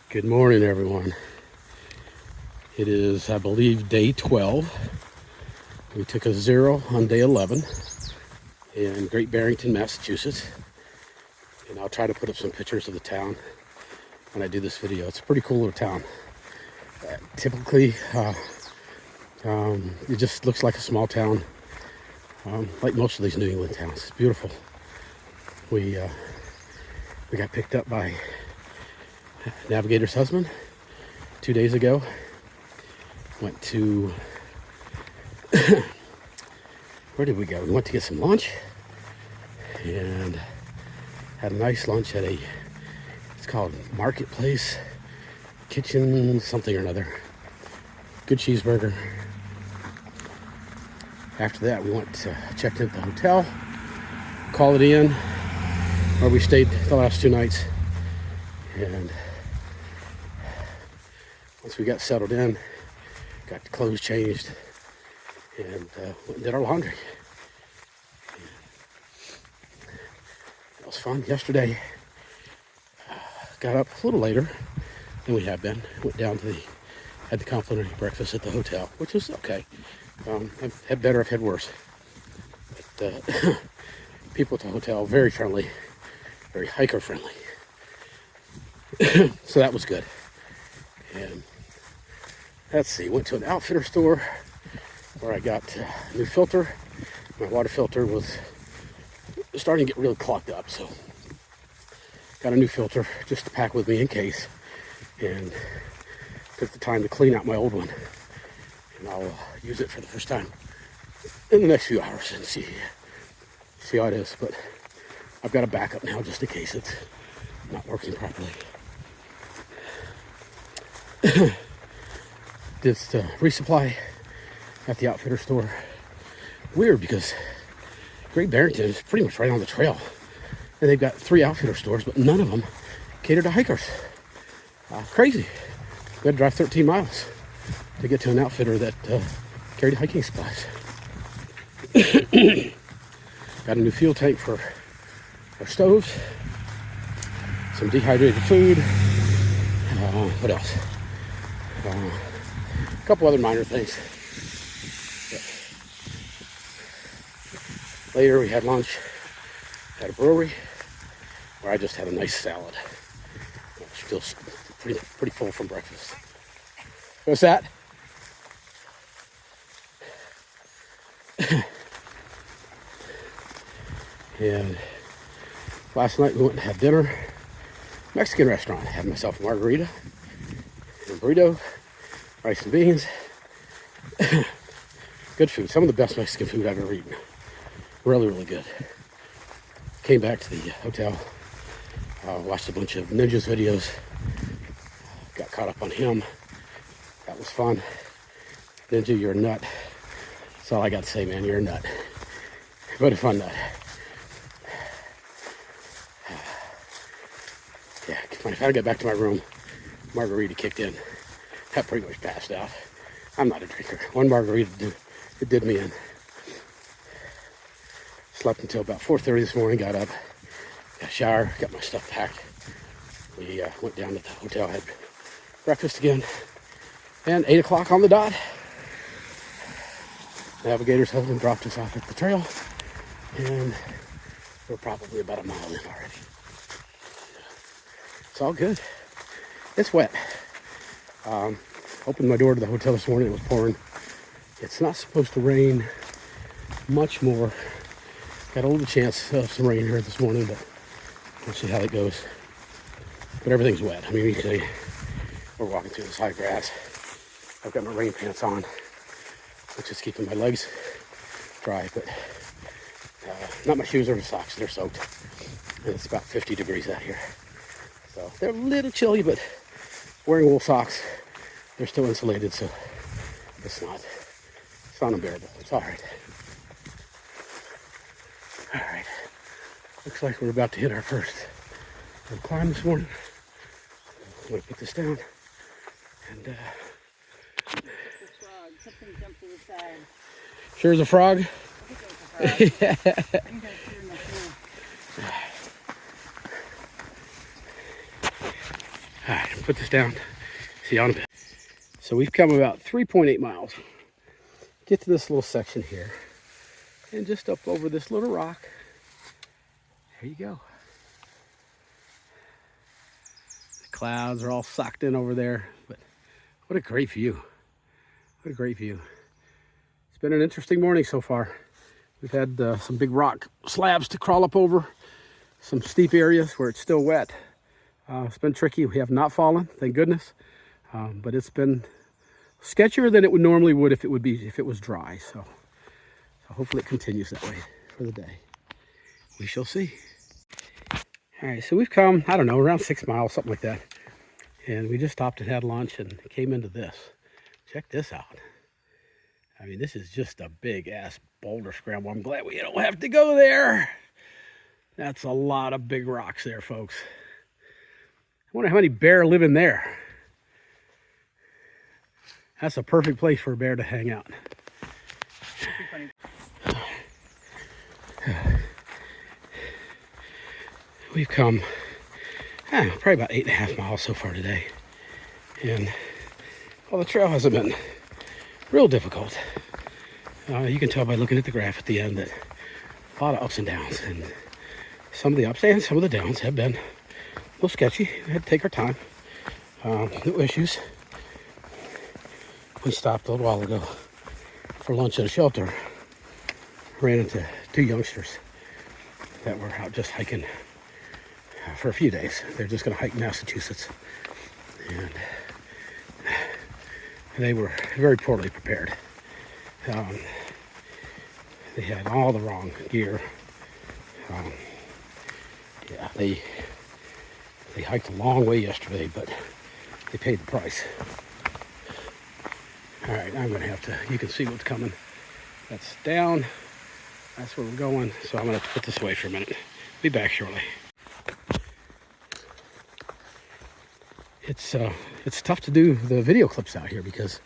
Good morning, everyone. It is, I believe, day 12. We took a 0 on day 11 in Great Barrington, Massachusetts. And I'll try to put up some pictures of the town when I do this video. It's a pretty cool little town. Typically, it just looks like a small town, like most of these New England towns. It's beautiful. We got picked up by Navigator's husband 2 days ago. Went to where did we go? We went to get some lunch and had a nice lunch at it's called Marketplace Kitchen something or another. Good cheeseburger. After that, we went to checked into the hotel, called it in, where we stayed the last 2 nights. And once we got settled in, got the clothes changed, and went and did our laundry. That was fun. Yesterday, got up a little later than we have been. Went down to had the complimentary breakfast at the hotel, which was okay. I've had better, I've had worse. But people at the hotel, very friendly, very hiker friendly. So that was good. And let's see, went to an outfitter store where I got a new filter. My water filter was starting to get really clogged up, so got a new filter just to pack with me in case, and took the time to clean out my old one, and I'll use it for the first time in the next few hours and see how it is. But I've got a backup now just in case it's not working properly. Did the resupply at the outfitter store. Weird, because Great Barrington is pretty much right on the trail, and they've got 3 outfitter stores, but none of them cater to hikers. Crazy. We had to drive 13 miles to get to an outfitter that carried hiking supplies. Got a new fuel tank for our stoves, some dehydrated food. What else? A couple other minor things. But later we had lunch at a brewery where I just had a nice salad. I was still pretty full from breakfast. What's that? And last night we went and had dinner. Mexican restaurant. I had myself a margarita and a burrito, rice and beans. Good food. Some of the best Mexican food I've ever eaten. Really, really good. Came back to the hotel. Watched a bunch of Ninja's videos. Got caught up on him. That was fun. Ninja, you're a nut. That's all I got to say, man. You're a nut. But a fun nut. Yeah, when I got back to my room, margarita kicked in. I pretty much passed out. I'm not a drinker. One margarita did me in. Slept until about 4:30 this morning, got up, got a shower, got my stuff packed. We went down to the hotel, had breakfast again, and 8 o'clock on the dot, Navigator's husband dropped us off at the trail, and we're probably about a mile in already. It's all good. It's wet. Opened my door to the hotel this morning. It was pouring. It's not supposed to rain much more. Got a little chance of some rain here this morning, but we'll see how it goes. But everything's wet. I mean, usually we're walking through this high grass. I've got my rain pants on, which is keeping my legs dry, but not my shoes or the socks. They're soaked. And it's about 50 degrees out here. So they're a little chilly, but wearing wool socks, they're still insulated, so it's not unbearable. It's all right. All right. Looks like we're about to hit our first climb this morning. I'm going to put this down. And the frog. Something jumped to the side. Sure is a frog? I think it was a frog. I think I threw in the pool. All right, put this down. See you in a bit. So we've come about 3.8 miles. Get to this little section here. And just up over this little rock. There you go. The clouds are all socked in over there. But what a great view. What a great view. It's been an interesting morning so far. We've had some big rock slabs to crawl up over. Some steep areas where it's still wet. It's been tricky. We have not fallen, thank goodness. But it's been sketchier than it would normally would if it was dry. So hopefully it continues that way for the day. We shall see. All right, so we've come, I don't know, around 6 miles, something like that. And we just stopped and had lunch and came into this. Check this out. I mean, this is just a big ass boulder scramble. I'm glad we don't have to go there. That's a lot of big rocks there, folks. I wonder how many bear live in there. That's a perfect place for a bear to hang out. We've come probably about 8.5 miles so far today. And well, the trail hasn't been real difficult. You can tell by looking at the graph at the end that a lot of ups and downs. And some of the ups and some of the downs have been a little sketchy. We had to take our time. No issues. We stopped a little while ago for lunch at a shelter. Ran into 2 youngsters that were out just hiking for a few days. They're just going to hike Massachusetts. And they were very poorly prepared. They had all the wrong gear. Yeah, they hiked a long way yesterday, but they paid the price. All right, I'm going to have to, you can see what's coming. That's down. That's where we're going. So I'm going to have to put this away for a minute. Be back shortly. It's tough to do the video clips out here because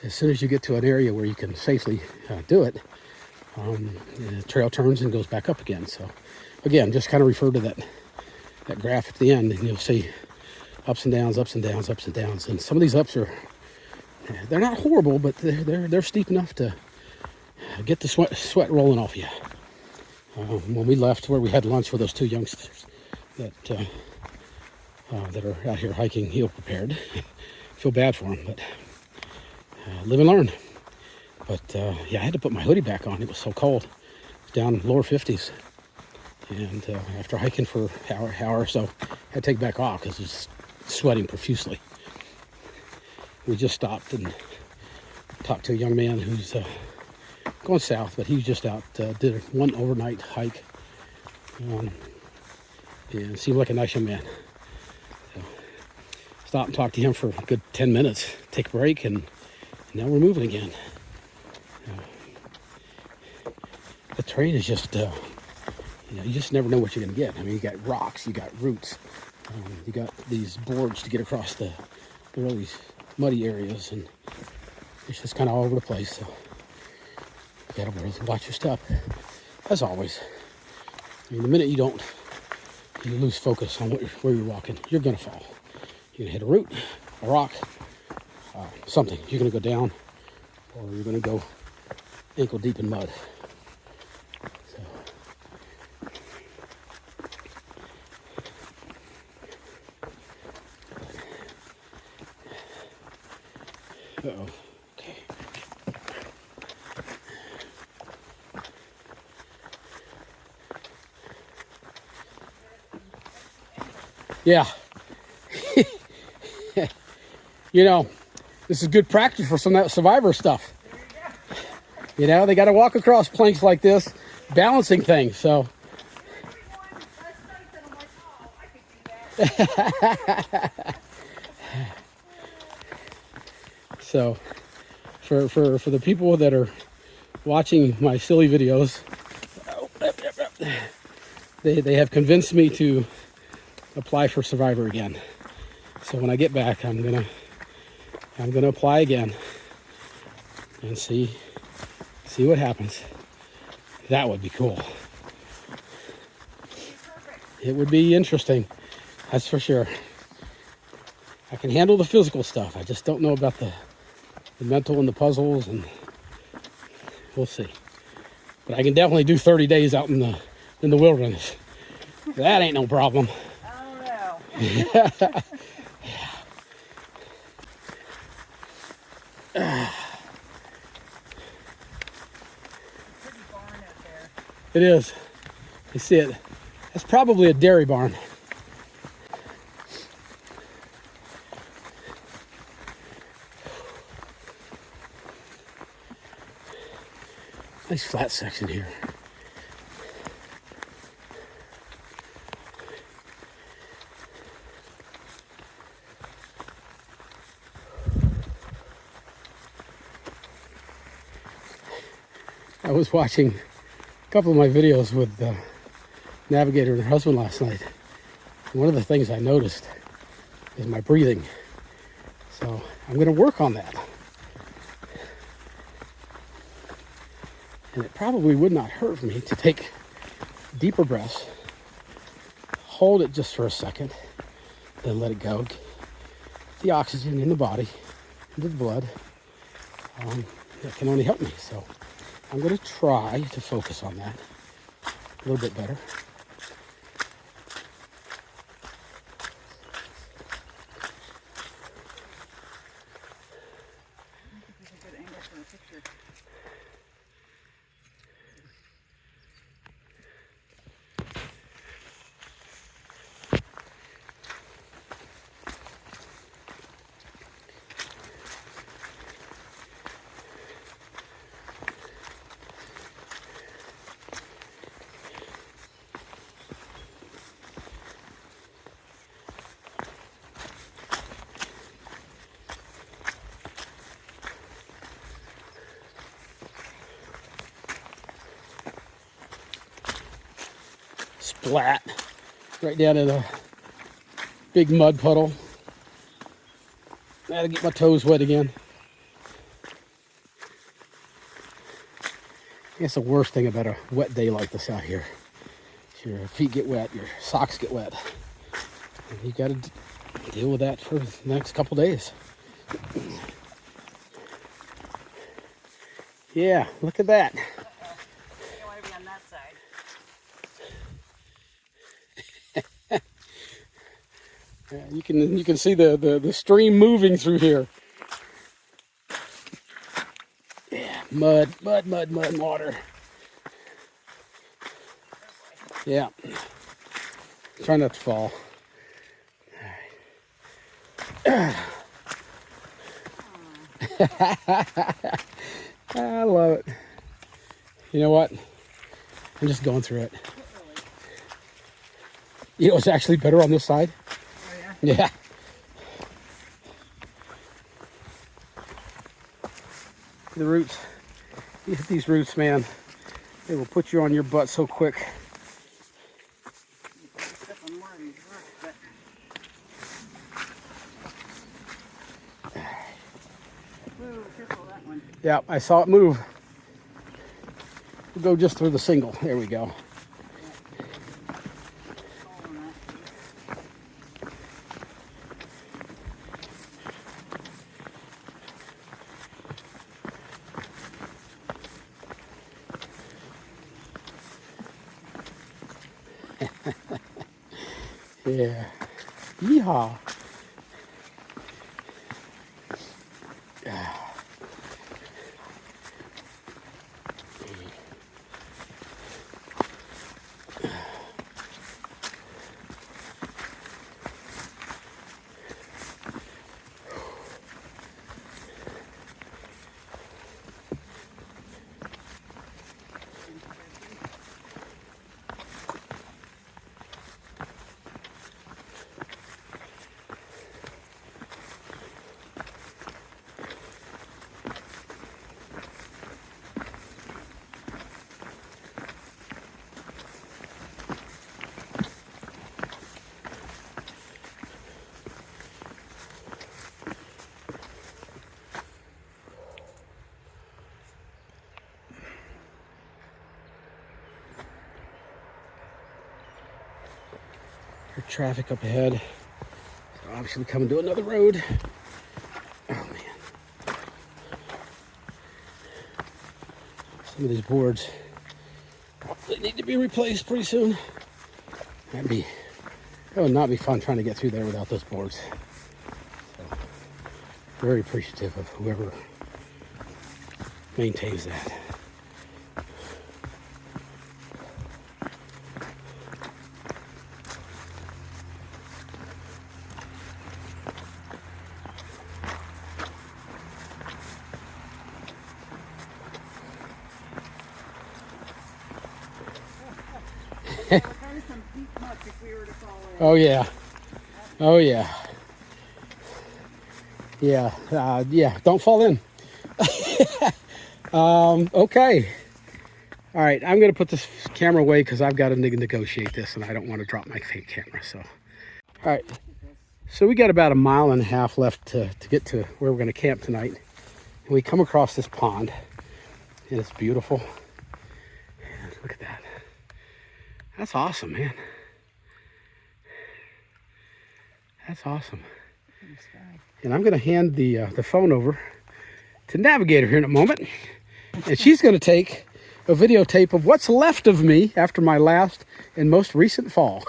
as soon as you get to an area where you can safely do it, the trail turns and goes back up again. So again, just kind of refer to that graph at the end and you'll see ups and downs, ups and downs, ups and downs. And some of these ups they're not horrible, but they're steep enough to get the sweat rolling off you. When we left where we had lunch with those 2 youngsters that are out here hiking heel prepared, feel bad for them, but live and learn. But yeah, I had to put my hoodie back on. It was so cold. It was down lower 50s. And after hiking for an hour or so, I had to take it back off because it was sweating profusely. We just stopped and talked to a young man who's going south, but he was just out, did one overnight hike. And seemed like a nice young man. So, stopped and talked to him for a good 10 minutes, take a break, and now we're moving again. The terrain is just, you just never know what you're going to get. I mean, you got rocks, you got roots, you got these boards to get across the really muddy areas, and it's just kind of all over the place. So you got to watch your step, as always. I mean, the minute you lose focus on where you're walking, you're going to fall. You're going to hit a root, a rock, something. You're going to go down, or you're going to go ankle deep in mud. Uh-oh. Okay. Yeah. You know, this is good practice for some of that survivor stuff. You know, they got to walk across planks like this, balancing things, so. So, for the people that are watching my silly videos, they have convinced me to apply for Survivor again. So when I get back, I'm gonna apply again and see what happens. That would be cool. It would be interesting, that's for sure. I can handle the physical stuff. I just don't know about the mental and the puzzles, and we'll see. But I can definitely do 30 days out in the wilderness. That ain't no problem. I don't know. Pretty barn out there. It is. You see it. That's probably a dairy barn. Nice flat section here. I was watching a couple of my videos with the Navigator and her husband last night. And one of the things I noticed is my breathing. So I'm going to work on that. And it probably would not hurt me to take deeper breaths, hold it just for a second, then let it go. Get the oxygen in the body, into the blood. That can only help me. So I'm going to try to focus on that a little bit better. This is a good angle for a picture. Splat right down in a big mud puddle. I had to get my toes wet again. I guess the worst thing about a wet day like this out here is your feet get wet, your socks get wet. And you got to deal with that for the next couple days. Yeah, look at that. You don't want to be on that side. You can see the stream moving through here. Yeah, mud, water. Yeah. Try not to fall. I love it. You know what? I'm just going through it. You know, it's actually better on this side. Oh, yeah? Yeah. The roots. You hit these roots, man. They will put you on your butt so quick. Step on more of these rocks, but... Ooh, careful that one. Yeah, I saw it move. We'll go just through the single. There we go. Fall on that. Yeah. Yeehaw. Traffic up ahead. So obviously coming to another road. Oh man. Some of these boards, they need to be replaced pretty soon. That would not be fun trying to get through there without those boards. So, very appreciative of whoever maintains that. Oh yeah. Oh yeah. Yeah. Yeah. Don't fall in. Okay. All right. I'm going to put this camera away because I've got to negotiate this and I don't want to drop my fake camera. So, all right. So we got about 1.5 miles left to get to where we're going to camp tonight. And we come across this pond and it's beautiful. And look at that. That's awesome, man. That's awesome. And I'm going to hand the phone over to Navigator here in a moment. And she's going to take a videotape of what's left of me after my last and most recent fall.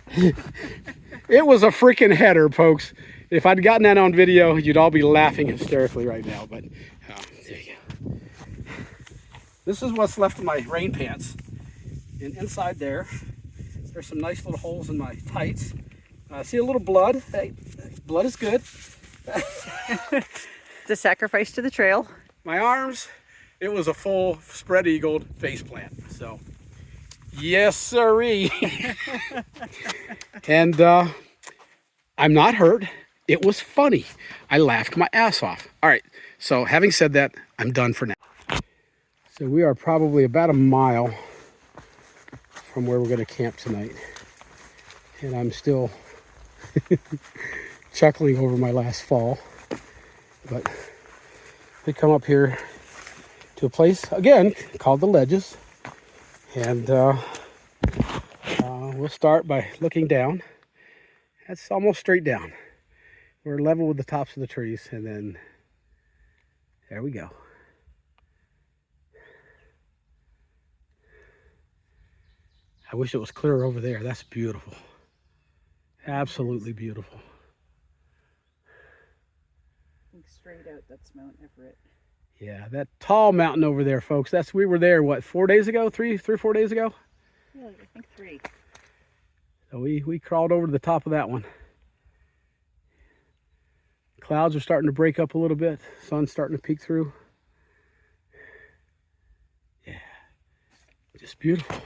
It was a freaking header, folks. If I'd gotten that on video, you'd all be laughing hysterically right now. But there you go. This is what's left of my rain pants. And inside there's some nice little holes in my tights. See a little blood. Hey, blood is good. The sacrifice to the trail. My arms, it was a full spread-eagled face plant. So, yes, sirree. And I'm not hurt. It was funny. I laughed my ass off. All right. So, having said that, I'm done for now. So we are probably about 1 mile from where we're going to camp tonight. And I'm still chuckling over my last fall. But we come up here to a place, again, called the Ledges. And we'll start by looking down. That's almost straight down. We're level with the tops of the trees. And then there we go. I wish it was clearer over there. That's beautiful. Absolutely beautiful. I think straight out, that's Mount Everett. Yeah, that tall mountain over there, folks. We were there, what, 4 days ago? Three or 4 days ago? Yeah, I think 3. So we crawled over to the top of that one. Clouds are starting to break up a little bit. Sun's starting to peek through. Yeah, just beautiful.